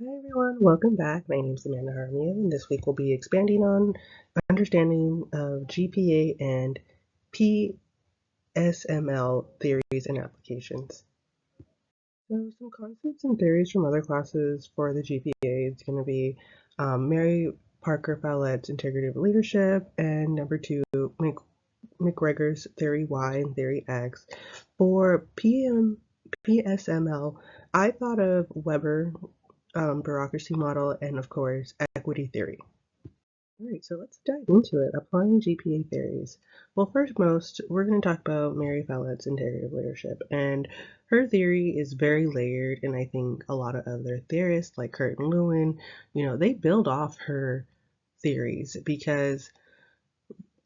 Hi everyone, welcome back. My name is Amanda Harmia, and this week we'll be expanding on understanding of GPA and PSML theories and applications. So some concepts and theories from other classes for the GPA is going to be Mary Parker Fowlett's Integrative Leadership, and number two, McGregor's Theory Y and Theory X. For PSML, I thought of Weber bureaucracy model, and of course, equity theory. All right, so let's dive into it. Applying GPA theories. Well, first, we're going to talk about Mary Follett's integrative leadership, and her theory is very layered, and I think a lot of other theorists like Kurt and Lewin, they build off her theories because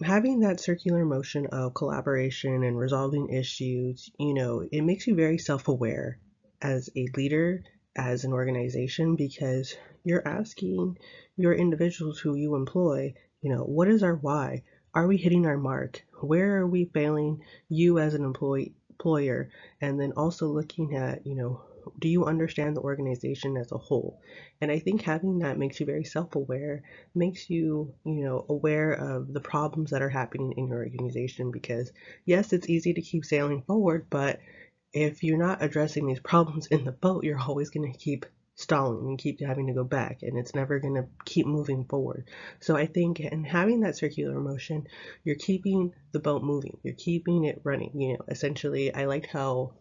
having that circular motion of collaboration and resolving issues, it makes you very self-aware as a leader, as an organization, because you're asking your individuals who you employ, what is our why? Are we hitting our mark? Where are we failing you as an employer? And then also looking at, do you understand the organization as a whole? And I think having that makes you very self-aware, makes you, aware of the problems that are happening in your organization because yes, it's easy to keep sailing forward, but if you're not addressing these problems in the boat, you're always going to keep stalling and keep having to go back and it's never going to keep moving forward. So I think in having that circular motion, you're keeping the boat moving, you're keeping it running. Essentially, I liked how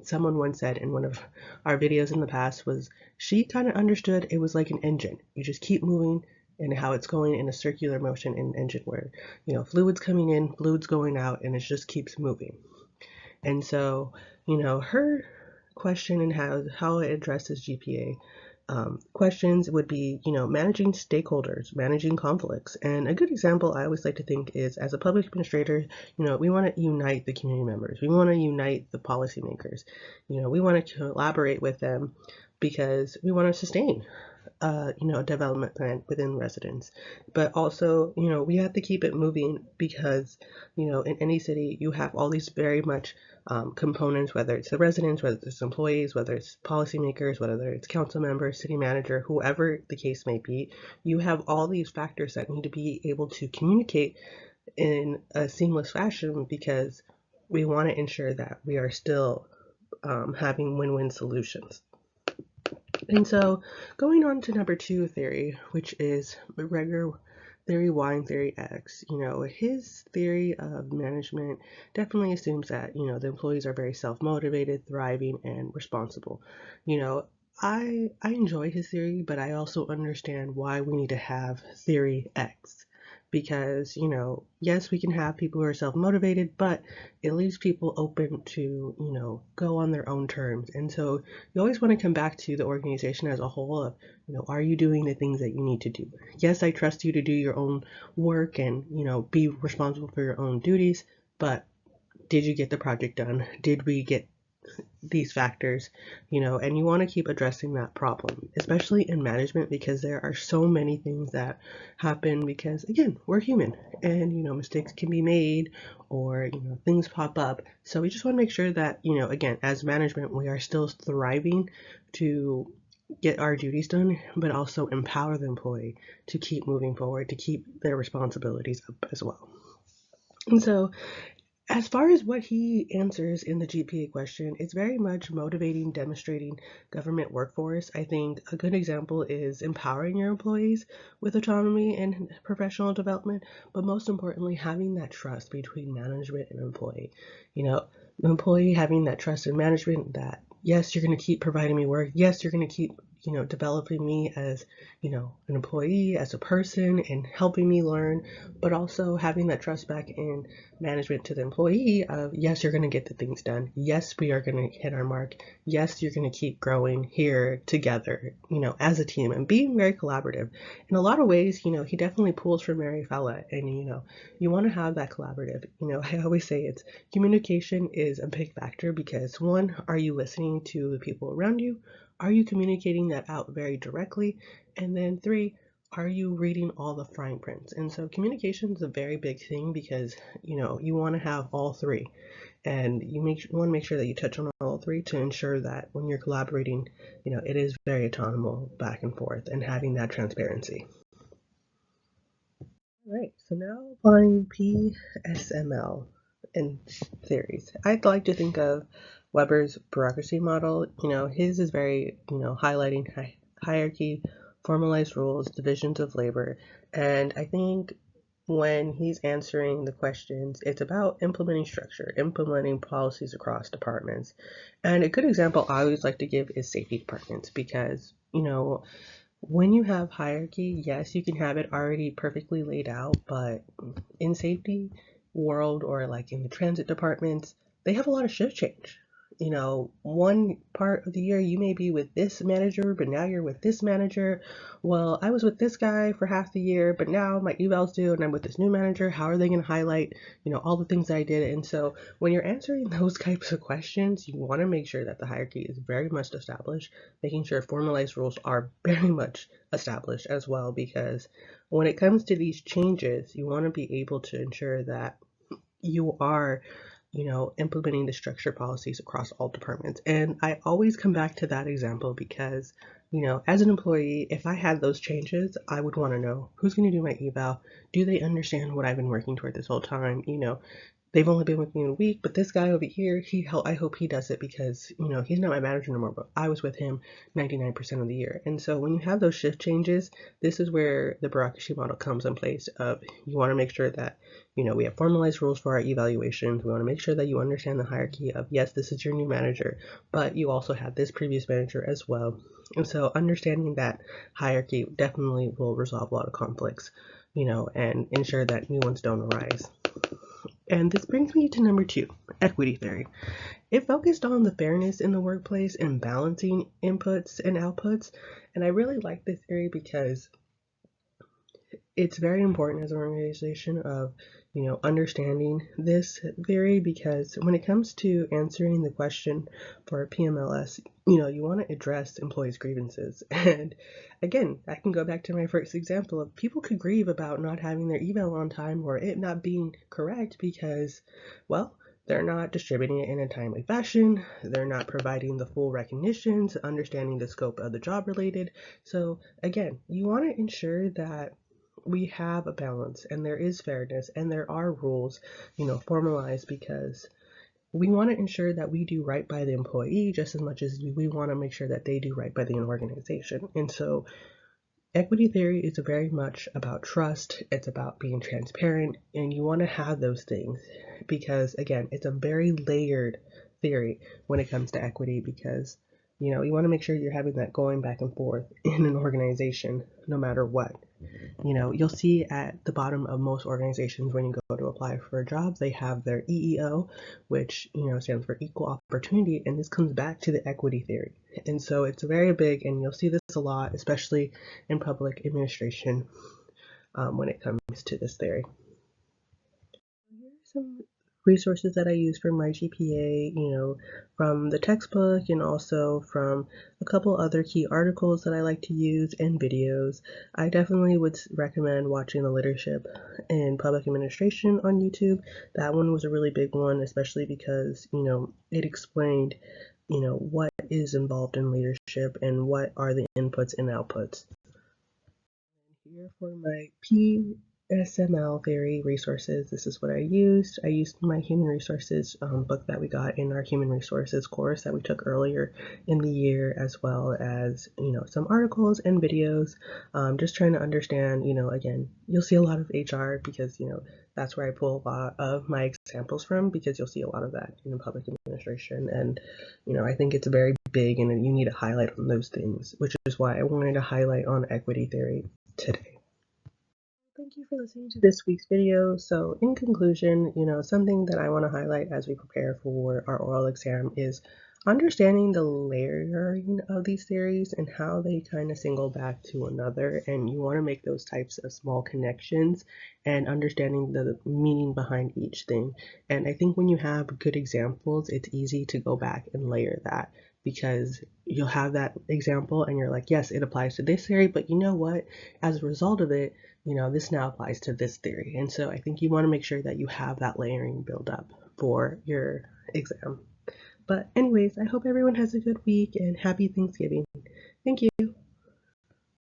someone once said in one of our videos in the past was she kind of understood it was like an engine. You just keep moving and how it's going in a circular motion in an engine where, fluids coming in, fluids going out, and it just keeps moving. And so, her question and how it addresses GPA questions would be, managing stakeholders, managing conflicts. And a good example I always like to think is as a public administrator, we want to unite the community members. We want to unite the policymakers. We want to collaborate with them because we want to sustain a development plan within residents. But also, we have to keep it moving because, in any city, you have all these very much components, whether it's the residents, whether it's employees, whether it's policymakers, whether it's council members, city manager, whoever the case may be. You have all these factors that need to be able to communicate in a seamless fashion because we want to ensure that we are still having win-win solutions. And so going on to number two theory, which is McGregor theory Y and theory X, his theory of management definitely assumes that, the employees are very self-motivated, thriving, and responsible. You know, I enjoy his theory, but I also understand why we need to have theory X. Because, yes, we can have people who are self-motivated, but it leaves people open to, go on their own terms. And so you always want to come back to the organization as a whole of, are you doing the things that you need to do? Yes, I trust you to do your own work and, be responsible for your own duties, but did you get the project done? Did we get these factors? And you want to keep addressing that problem, especially in management, because there are so many things that happen because, again, we're human and, mistakes can be made or, things pop up. So we just want to make sure that, again, as management, we are still thriving to get our duties done, but also empower the employee to keep moving forward, to keep their responsibilities up as well. And so as far as what he answers in the GPA question, it's very much motivating, demonstrating government workforce. I think a good example is empowering your employees with autonomy and professional development, but most importantly, having that trust between management and employee. The employee having that trust in management that, yes, you're going to keep providing me work. Yes, you're going to keep, developing me as, an employee, as a person, and helping me learn, but also having that trust back in management to the employee of, yes, you're going to get the things done. Yes, we are going to hit our mark. Yes, you're going to keep growing here together, as a team, and being very collaborative. In a lot of ways, he definitely pulls from Mary Fella, and, you want to have that collaborative. I always say it's communication is a big factor because one, are you listening to the people around you? Are you communicating that out very directly? And then three, are you reading all the fine prints? And so communication is a very big thing because, you want to have all three. And you want to make sure that you touch on all three to ensure that when you're collaborating, it is very autonomous back and forth and having that transparency. All right, so now applying PSML in theories. I'd like to think of Weber's bureaucracy model. His is very, highlighting hierarchy, formalized rules, divisions of labor. And I think when he's answering the questions, it's about implementing structure, implementing policies across departments. And a good example I always like to give is safety departments because, when you have hierarchy, yes, you can have it already perfectly laid out, but in safety world or like in the transit departments, they have a lot of shift change. One part of the year you may be with this manager, but now you're with this manager. Well, I was with this guy for half the year, but now my eval's due and I'm with this new manager. How are they going to highlight, all the things that I did? And so when you're answering those types of questions, you want to make sure that the hierarchy is very much established, making sure formalized rules are very much established as well, because when it comes to these changes, you want to be able to ensure that you are implementing the structure policies across all departments. And I always come back to that example because, as an employee, if I had those changes, I would want to know who's going to do my eval. Do they understand what I've been working toward this whole time? They've only been with me a week, but this guy over here, I hope he does it because, he's not my manager no more, but I was with him 99% of the year. And so when you have those shift changes, this is where the bureaucracy model comes in place of you want to make sure that, we have formalized rules for our evaluations. We want to make sure that you understand the hierarchy of, yes, this is your new manager, but you also had this previous manager as well. And so understanding that hierarchy definitely will resolve a lot of conflicts, and ensure that new ones don't arise. And this brings me to number 2, equity theory. It focused on the fairness in the workplace and balancing inputs and outputs. And I really like this theory because it's very important as an organization of, understanding this theory, because when it comes to answering the question for PMLS, you want to address employees' grievances. And again, I can go back to my first example of people could grieve about not having their eval on time or it not being correct because, well, they're not distributing it in a timely fashion. They're not providing the full recognitions, understanding the scope of the job related. So again, you want to ensure that we have a balance and there is fairness and there are rules, formalized, because we want to ensure that we do right by the employee just as much as we want to make sure that they do right by the organization. And so equity theory is very much about trust. It's about being transparent, and you want to have those things because, again, it's a very layered theory when it comes to equity because, you want to make sure you're having that going back and forth in an organization no matter what. You'll see at the bottom of most organizations when you go to apply for a job, they have their EEO, which, stands for equal opportunity. And this comes back to the equity theory. And so it's very big, and you'll see this a lot, especially in public administration when it comes to this theory. Here are some resources that I use for my GPA, from the textbook and also from a couple other key articles that I like to use and videos. I definitely would recommend watching the Leadership in Public Administration on YouTube. That one was a really big one, especially because, it explained, what is involved in leadership and what are the inputs and outputs. Here for my PSML theory resources, this is what I used. I used my human resources book that we got in our human resources course that we took earlier in the year, as well as, some articles and videos, just trying to understand, again, you'll see a lot of HR because, that's where I pull a lot of my examples from, because you'll see a lot of that in public administration. And, I think it's very big and you need to highlight on those things, which is why I wanted to highlight on equity theory today. Thank you for listening to this week's video. So in conclusion, something that I want to highlight as we prepare for our oral exam is understanding the layering of these theories and how they kind of single back to another. And you want to make those types of small connections and understanding the meaning behind each thing. And I think when you have good examples, it's easy to go back and layer that, because you'll have that example and you're like, yes, it applies to this theory, but you know what? As a result of it, this now applies to this theory. And so I think you want to make sure that you have that layering build up. for your exam. But anyways, I hope everyone has a good week and happy Thanksgiving. Thank you.